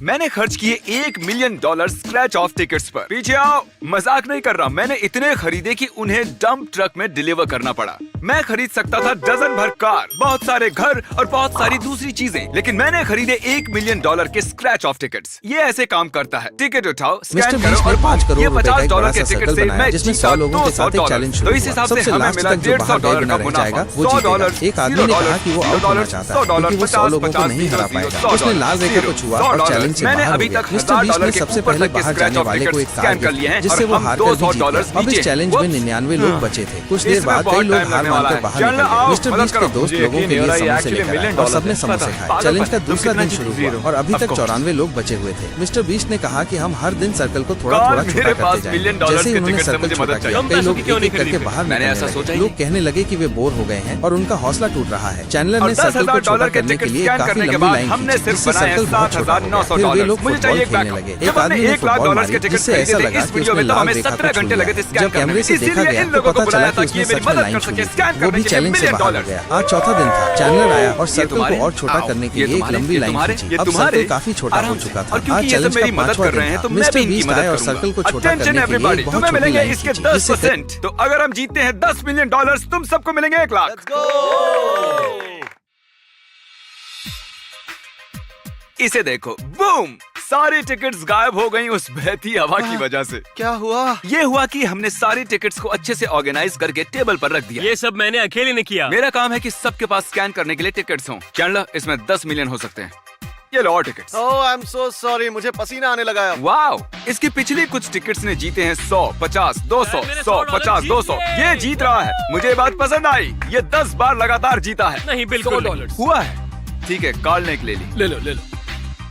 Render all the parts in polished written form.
मैंने खर्च किए $1 मिलियन स्क्रैच ऑफ टिकट्स पर। पीछे आओ, मजाक नहीं कर रहा। मैंने इतने खरीदे कि उन्हें डंप ट्रक में डिलीवर करना पड़ा। मैं खरीद सकता था डजन भर कार, बहुत सारे घर और बहुत सारी दूसरी चीजें, लेकिन मैंने खरीदे $1 मिलियन के स्क्रैच ऑफ टिकट्स। ये ऐसे काम करता है। टिकट उठाओ, स्कैन करो और $5 करोड़ ये $50 के टिकट से मैं जिसमें जीता 100 लोगों के साथ एक चैलेंज शुरू तो इस हिसाब से हमें मिला $150 का मुनाफा। $100, एक आदमी ने कहा कि वो आउट होना चाहता है क्योंकि वो 100 लोगों को नहीं हरा पाएगा। उसने लाल रेखा को छुआ और चैलेंज से बाहर हो गया। मिस्टर बीस्ट ने सबसे पहले बाहर जाने वाले को एक कार दी, जिससे वो हार कर भी जीत गया। अब इस चैलेंज में 99 लोग बचे थे। कुछ देर बाद कई लोग हार मानकर बाहर निकल गए। मिस्टर बीस्ट के दोस्त लोगों के लिए समोसे लेकर आए और सबने समोसे खाए। चैलेंज का दूसरा दिन शुरू हुआ और अभी तक 94 लोग बचे हुए थे। मिस्टर बीस्ट ने कहा कि हम हर दिन सर्कल को थोड़ा थोड़ा छोटा करते जाएंगे। जैसे ही उन्होंने सर्कल छोटा किया, कई लोग एक करके बाहर निकलने लगे। लोग कहने लगे कि वे बोर हो गए हैं और उनका हौसला टूट रहा है। चैनलर ने सर्कल को छोटा करने के लिए काफी लंबी लाइन खींची, जिससे सर्कल बहुत छोटा हो गया। फिर वे लोग फुटबॉल खेलने लगे। एक आदमी ने फुटबॉल मारी, जिससे ऐसा लगा कि उसने लाल रेखा को छू लिया। जब कैमरे से देखा गया तो पता चला कि उसने सच में लाइन छू ली। वो भी चैलेंज से बाहर हो गया। आज चौथा दिन था। चैनलर आया और सर्कल को और छोटा करने के लिए एक लंबी लाइन खींची। अब सर्कल काफी छोटा हो चुका था। आज चैलेंज का 5वां दिन था। मिस्टर बीस्ट आए और सर्कल को छोटा करने के लिए एक बहुत छोटी लाइन खींची, जिससे तो अगर हम जीतते हैं $10 मिलियन, तुम सबको मिलेंगे 1 लाख। इसे देखो, बूम! सारी टिकट्स गायब हो गई उस बहती हवा की वजह से। क्या हुआ? ये हुआ कि हमने सारी टिकट्स को अच्छे से ऑर्गेनाइज करके टेबल पर रख दिया। ये सब मैंने अकेले ने किया। मेरा काम है कि सबके पास स्कैन करने के लिए टिकट्स हों। चैनलर, इसमें 10 मिलियन हो सकते हैं। ये लो और tickets. Oh, I am so sorry, मुझे पसीना आने लगा है। वाओ! इसकी पिछली कुछ टिकट्स ने जीते हैं 100, 50, 200, 100, 50, 200। ये जीत रहा है। मुझे ये बात पसंद आई। ये 10 बार लगातार जीता है। नहीं, बिल्कुल $100 हुआ है। ठीक है, कार्ल ने एक ले ली। ले लो।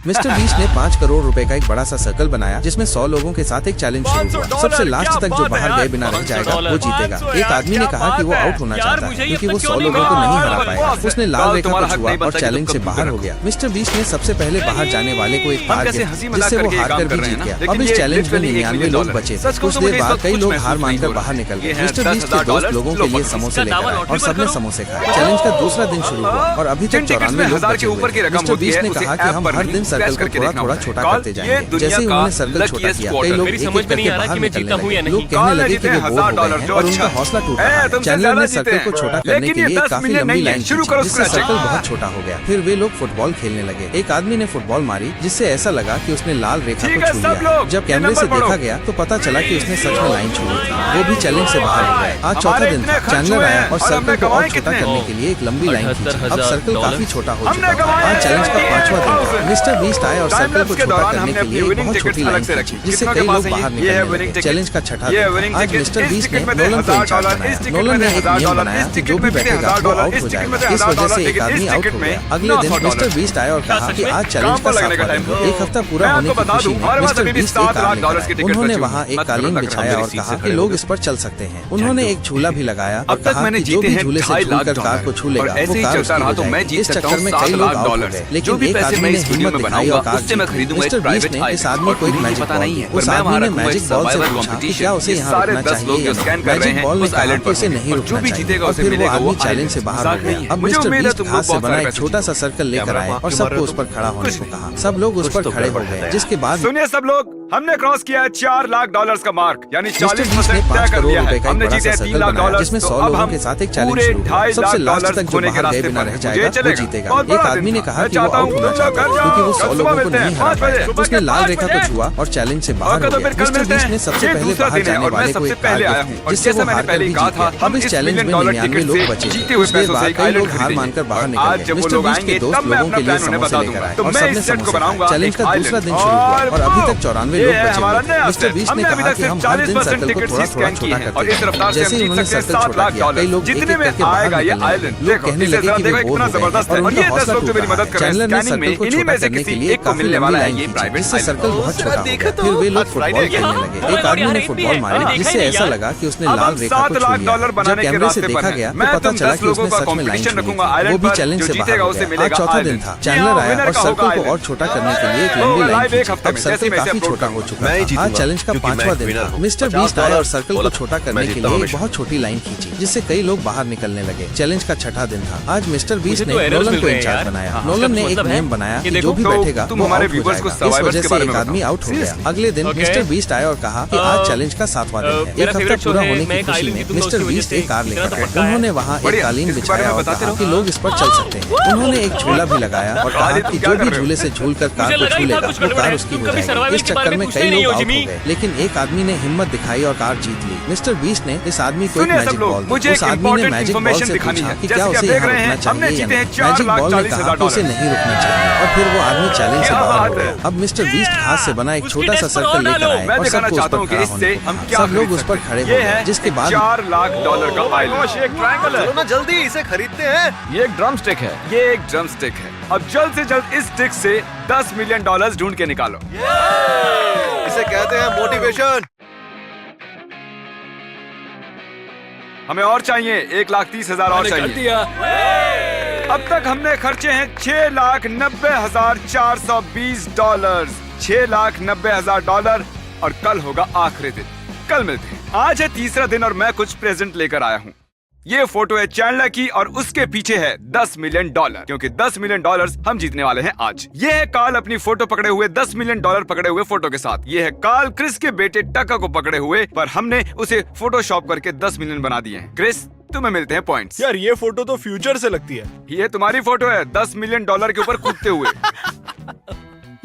मिस्टर बीस्ट ने $5 करोड़ का एक बड़ा सा सर्कल बनाया, जिसमें 100 लोगों के साथ एक चैलेंज शुरू हुआ। सबसे लास्ट तक जो बाहर गए बिना रह जाएगा वो जीतेगा। एक आदमी ने कहा कि वो आउट होना चाहता है क्योंकि वो 100 लोगों को नहीं हरा पाएगा। उसने लाल रेखा को छुआ और चैलेंज से बाहर हो गया। मिस्टर बीस्ट ने सबसे पहले बाहर जाने वाले को एक कार दी, जिससे वो हार कर भी जीत गया। अब इस चैलेंज में 99 लोग बचे थे। कुछ देर बाद कई लोग हार मानकर बाहर निकल गए। मिस्टर बीस्ट के दोस्त लोगों के लिए समोसे लेकर आए और सबने समोसे खाए। चैलेंज का दूसरा दिन शुरू हुआ और अभी तक 94 लोग बचे हुए थे। मिस्टर बीस्ट ने कहा कि हम हर दिन सर्कल को थोड़ा छोटा करते जाएंगे। जैसे ही उन्होंने सर्कल छोटा किया, कई लोग एक एक करके बाहर निकलने लगे। लोग कहने लगे कि वे बोर हो गए हैं और उनका हौसला टूट रहा है। चैनलर ने सर्कल को छोटा करने के लिए काफी लंबी लाइन खींची, जिससे सर्कल बहुत छोटा हो गया। फिर वे लोग फुटबॉल खेलने लगे। एक आदमी ने फुटबॉल मारी, जिससे ऐसा लगा कि उसने लाल रेखा को छू लिया। जब कैमरे से देखा गया तो पता चला कि उसने सच में लाइन छू ली थी। वो भी चैलेंज से बाहर हो गया। आज चौथा दिन था। चैनलर आया और सर्कल को और छोटा करने के लिए एक लंबी लाइन खींची। अब सर्कल काफी छोटा हो चुका था। आज चैलेंज का 5वां दिन था। मिस्टर बीस्ट आए और सर्कल को छोटा करने के लिए बहुत छोटी लाइन खींची, जिससे कई लोग बाहर निकलने लगे। चैलेंज का छठा दिन। आज मिस्टर बीस्ट ने नोलन को इंचार्ज बनाया। नोलन ने एक नियम बनाया, जो भी बैठेगा वो आउट हो जाएगा। इस वजह से एक आदमी आउट हो गया। अगले दिन मिस्टर बीस्ट आए और कहा कि आज चैलेंज का 7वां दिन है। एक हफ्ता पूरा होने की खुशी में मिस्टर बीस्ट एक कार लेकर आए। उन्होंने वहाँ एक कालीन बिछाया और कहा कि लोग इस पर चल सकते हैं। उन्होंने एक झूला भी लगाया और कहा कि जो भी झूले से झूलकर कार को छू लेगा वो कार उसकी हो जाएगी। इस चक्कर में कई लोग आउट हो गए, लेकिन एक आदमी ने हिम्मत दिखाई और कार जीती। मिस्टर बीस्ट ने इस आदमी को एक मैजिक बॉल दी। उस आदमी ने मैजिक बॉल से पूछा कि क्या उसे यहाँ रुकना चाहिए या नहीं। मैजिक बॉल ने कहा कि उसे नहीं रुकना चाहिए और फिर वो आदमी चैलेंज से बाहर हो गया। अब मिस्टर बीस्ट घास से बना एक छोटा सा सर्कल लेकर आए और सबको उस पर खड़ा होने को कहा। सब लोग उस पर खड़े हो गए, जिसके बाद सुनिए सब लोग, हमने क्रॉस किया है $4 लाख का मार्क, यानी 40% $5 तय कर करोड़ लिया है। का हमने एक बड़ा जीते सा $3 सर्कल लाख, बनाया, जिसमें 100 लोगों के साथ एक चैलेंज शुरू हुआ। सबसे लास्ट तक जो बाहर गए बिना रह जाएगा वो जीतेगा। एक आदमी ने कहा कि वो आउट होना चाहता है क्योंकि वो 100 लोगों को नहीं हरा पाएगा। उसने लाल रेखा को छुआ और चैलेंज से बाहर हो गया। मिस्टर बीस्ट ने सबसे पहले बाहर जाने वाले को एक कार दी, जिससे वो हार कर भी जीत गया। अब इस चैलेंज में 99 लोग बचे थे। कुछ देर बाद कई लोग हार मानकर बाहर निकल गए। मिस्टर बीस्ट के दोस्त लोगों के लिए समोसे लेकर आए और सबने समोसे खाए। चैलेंज का दूसरा दिन शुरू हुआ और अभी तक 94 लोग बचे हुए थे। मिस्टर बीस्ट ने कहा कि हम हर दिन सर्कल को थोड़ा थोड़ा छोटा करते हैं। जैसे ही उन्होंने सर्कल छोटा किया, कई लोग एक एक करके बाहर निकलने लगे। लोग कहने लगे कि वे बोर हो गए और उनका हौसला टूट रहा है। चैनलर ने सर्कल को छोटा करने के लिए काफी लंबी लाइन खींची, जिससे सर्कल बहुत छोटा हो गया। फिर वे लोग फुटबॉल खेलने लगे। एक आदमी ने फुटबॉल मारी, जिससे ऐसा लगा कि उसने लाल रेखा को छू लिया। जब कैमरे से देखा गया तो पता चला कि उसने सच में लाइन छू ली थी। वो भी चैलेंज से बाहर हो गया। आज चौथा दिन था। चैनलर आया और सर्कल को और छोटा करने के लिए एक लंबी लाइन खींची। अब सर्कल काफी छोटा हो चुका मैं ही था। जीतूंगा, आज चैलेंज का क्योंकि 5वां मैं दिन विनर था। हूँ। मिस्टर $50 बीस्ट आए और सर्कल को बोला छोटा मैं करने के जीतता हूँ लिए हमेशा। बहुत छोटी लाइन खींची, जिससे कई लोग बाहर निकलने लगे। चैलेंज का छठा दिन था। आज मिस्टर बीस्ट मुझे ने तो errors नोलन मिल को रहे हैं इंचार्ज यार। बनाया। हाँ, नोलन ने इसका एक मतलब है नियम बनाया कि कि जो देखो, भी तो बैठेगा तुम वो हमारे आउट हो viewers को जाएगा। इस Survivors वजह के से बारे एक में आदमी बताओ। आउट हो गया। Seriously? अगले दिन Okay. मिस्टर बीस्ट आए और कहा कि आज चैलेंज का 7वां दिन है। मेरा एक हफ्ता favorite show पूरा है, होने मैं की एक खुशी island में जीतूंगा, मिस्टर उसकी वजह बीस्ट से एक कार इतना लेकर तो आए। पक्का है। उन्होंने वहाँ एक बढ़िया, कालीन इसके बारे बिछाया में और बताते कहा रहो। कि लोग इस पर चल सकते हैं। उन्होंने एक झूला भी लगाया और कहा आदि, तुम कि क्या जो कर भी रहे हो? झूले से झूल कर कार मुझे को लगा छू ही था लेगा कुछ वो गड़बड़ कार है। उसकी तुम हो कभी जाएगी। survival इस के बारे चक्कर में में पूछते कई नहीं लोग हो, आउट हो जिमी। गए, लेकिन एक आदमी ने हिम्मत दिखाई और कार जीत ली। मिस्टर बीस्ट ने इस आदमी को एक सुनिए सब मैजिक लोग, बॉल दी। मुझे उस एक आदमी ने important मैजिक बॉल information से दिखानी पूछा है। कि जैसे क्या कि आप उसे देख यहाँ रहे हैं, रुकना हमने चाहिए या जीते हैं नहीं। मैजिक बॉल ने कहा कि उसे $4,40,000। नहीं रुकना चाहिए और फिर वो आदमी चैलेंज से क्या बाहर बात हो गया। है? अब मिस्टर बीस्ट हाथ से बना एक उसकी छोटा सा डेस्क पर सर्कल और लेकर डालो। आए मैं और दिखाना सबको उस चाहता पर हूँ कि खड़ा इससे होने को हम कहा। क्या सब लोग खरीद उस पर सकते खड़े हैं। हो ये गए, है जिसके बाद $4,00,000 का आइलैंड। एक ट्रायंगल है। चलो ना जल्दी इसे खरीदते हैं। ये एक ड्रम स्टिक है। ये एक ड्रम स्टिक है। अब जल्द से जल्द इस स्टिक से $10 मिलियन ढूंढ के निकालो। इसे कहते हैं मोटिवेशन। हमें और चाहिए 1,30,000 और कर चाहिए। दिया। अब तक हमने खर्चे हैं $6,90,420। $6,90,000 और कल होगा आखिरी दिन। कल मिलते हैं। आज है तीसरा दिन और मैं कुछ प्रेजेंट लेकर आया हूँ। ये फोटो है चैंडलर की और उसके पीछे है $10 मिलियन, क्योंकि $10 मिलियन हम जीतने वाले हैं आज। ये है कार्ल अपनी फोटो पकड़े हुए $10 मिलियन पकड़े हुए फोटो के साथ। ये है कार्ल क्रिस के बेटे टका को पकड़े हुए, पर हमने उसे फोटोशॉप करके 10 मिलियन बना दिए हैं। क्रिस, तुम्हें मिलते हैं पॉइंट्स। यार ये फोटो तो फ्यूचर से लगती है। ये तुम्हारी फोटो है $10 मिलियन के ऊपर कूदते हुए।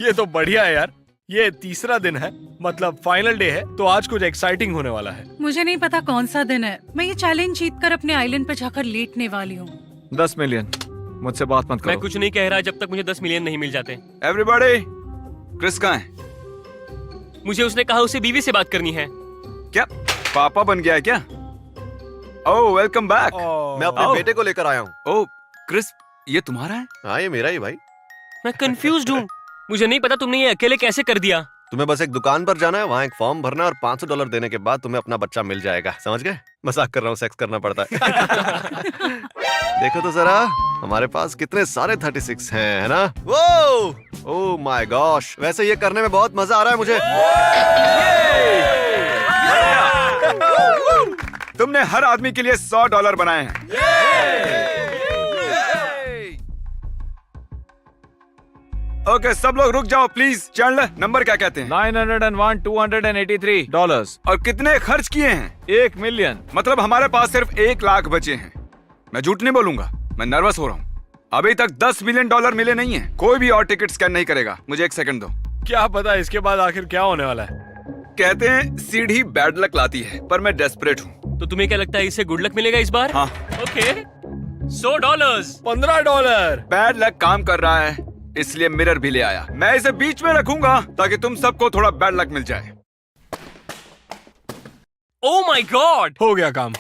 ये तो बढ़िया है यार। ये तीसरा दिन है, मतलब फाइनल डे है, तो आज कुछ एक्साइटिंग होने वाला है। मुझे नहीं पता कौन सा दिन है। मैं ये चैलेंज जीतकर अपने आइलैंड पे जाकर लेटने वाली हूँ। 10 मिलियन, मुझसे बात मत मैं करो। कुछ नहीं कह रहा जब तक मुझे 10 मिलियन नहीं मिल जाते। एवरीबॉडी, क्रिस कहाँ है? मुझे उसने कहा उसे बीवी से बात करनी है। क्या पापा बन गया है क्या? ओह, वेलकम बैक। मैं अपने आओ। बेटे को लेकर आया हूँ। ओह क्रिस, ये तुम्हारा है? हाँ, ये मेरा ही भाई। मैं कंफ्यूज्ड हूँ। मुझे नहीं पता तुमने ये अकेले कैसे कर दिया। तुम्हें बस एक दुकान पर जाना है, वहाँ एक फॉर्म भरना है और $500 देने के बाद तुम्हें अपना बच्चा मिल जाएगा। समझ गए? मजाक कर रहा हूँ, सेक्स करना पड़ता है। देखो तो जरा, हमारे पास कितने सारे 36 हैं, है ना? वो ओह माय गॉश, वैसे ये करने में बहुत मजा आ रहा है मुझे। तुमने हर आदमी के लिए $100 बनाए हैं। ओके, सब लोग रुक जाओ प्लीज। चैंडलर, नंबर क्या कहते हैं? $901,283 और कितने खर्च किए हैं? 1 मिलियन। मतलब हमारे पास सिर्फ 1 लाख बचे हैं। मैं झूठ नहीं बोलूंगा, मैं नर्वस हो रहा हूँ। अभी तक $10 मिलियन मिले नहीं है। कोई भी और टिकट स्कैन नहीं करेगा। मुझे 1 सेकंड दो। क्या पता इसके बाद आखिर क्या होने वाला है। कहते हैं सीढ़ी बैड लक लाती है, पर मैं डेस्परेट हूँ। तो तुम्हें क्या लगता है इससे गुड लक मिलेगा इस बार? हाँ। ओके, $100। $15। बैड लक काम कर रहा है, इसलिए मिरर भी ले आया। मैं इसे बीच में रखूंगा ताकि तुम सबको थोड़ा बैड लक मिल जाए। ओह माय गॉड, हो गया काम।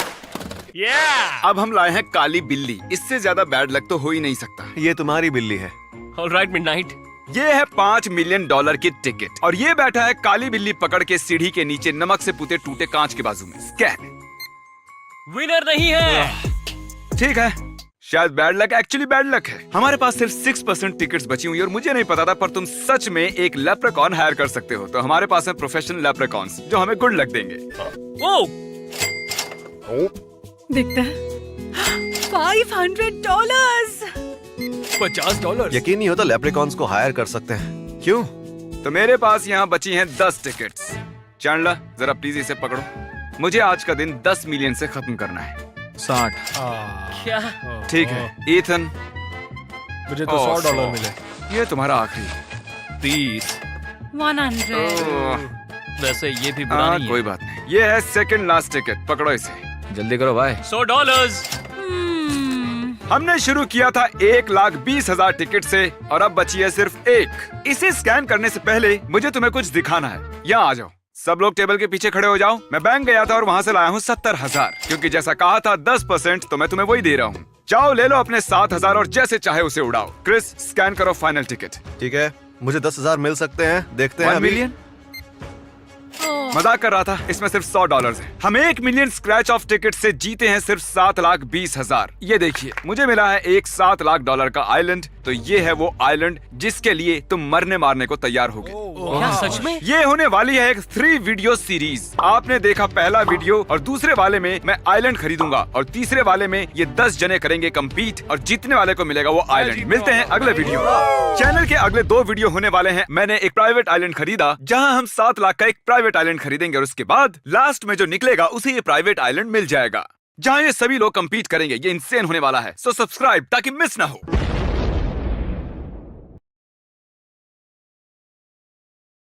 अब हम लाए हैं काली बिल्ली। इससे ज्यादा बैड लक तो हो ही नहीं सकता। ये तुम्हारी बिल्ली है। Alright midnight. ये है $5 मिलियन की टिकट और ये बैठा है काली बिल्ली पकड़ के सीढ़ी के नीचे नमक से पुते टूटे कांच के बाजू में। स्कैन। विनर नहीं है। ठीक है, शायद bad luck actually bad luck है। हमारे पास सिर्फ 6% टिकट्स बची हुई और मुझे नहीं पता था, पर तुम सच में एक लेप्रेकॉन हायर कर सकते हो। तो हमारे पास है प्रोफेशनल लेप्रेकॉन्स जो हमें गुड लक देंगे। ओह, दिखता है $500। $50। यकीन नहीं होता लेप्रिकॉन्स को हायर कर सकते हैं। क्यों? तो मेरे पास यहाँ बची हैं 10 टिकट्स। चैंडलर, जरा प्लीज इसे पकड़ो। मुझे आज का दिन 10 मिलियन से खत्म करना है। 60। क्या? ठीक है ईथन, मुझे तो $100 मिले। ये तुम्हारा आखिरी। 30। 100। वैसे ये भी बुरा हाँ, नहीं कोई है। बात नहीं। ये है सेकंड लास्ट टिकट, पकड़ो इसे। जल्दी करो भाई। $100। हमने शुरू किया था 1,20,000 टिकट से और अब बची है सिर्फ एक। इसे स्कैन करने से पहले मुझे तुम्हें कुछ दिखाना है। यहाँ आ जाओ, सब लोग टेबल के पीछे खड़े हो जाओ। मैं बैंक गया था और वहाँ से लाया हूँ 70,000, क्योंकि जैसा कहा था 10%, तो मैं तुम्हें वही दे रहा हूँ। जाओ ले लो अपने 7,000 और जैसे चाहे उसे उड़ाओ। क्रिस, स्कैन करो फाइनल टिकट। ठीक है, मुझे 10,000 मिल सकते हैं। देखते हैं 1 अभी। मिलियन? मजाक कर रहा था, इसमें सिर्फ $100 है। हम 1 मिलियन स्क्रैच ऑफ टिकट से जीते हैं सिर्फ 7,20,000। ये देखिए, मुझे मिला है एक $7 लाख का आइलैंड। तो ये है वो आइलैंड जिसके लिए तुम मरने मारने को तैयार होगे। क्या सच में? ये होने वाली है एक 3 वीडियो सीरीज। आपने देखा पहला वीडियो, और दूसरे वाले में मैं आइलैंड खरीदूंगा और तीसरे वाले में ये 10 जने करेंगे कम्पीट और जीतने वाले को मिलेगा वो आइलैंड। मिलते हैं अगले वीडियो। चैनल के अगले 2 वीडियो होने वाले हैं। मैंने एक प्राइवेट आइलैंड खरीदा जहां हम 7 लाख का एक प्राइवेट आइलैंड खरीदेंगे और उसके बाद लास्ट में जो निकलेगा उसे ये प्राइवेट आइलैंड मिल जाएगा जहां ये सभी लोग कम्पीट करेंगे। ये इंसेन होने वाला है, सो सब्सक्राइब ताकि मिस ना हो।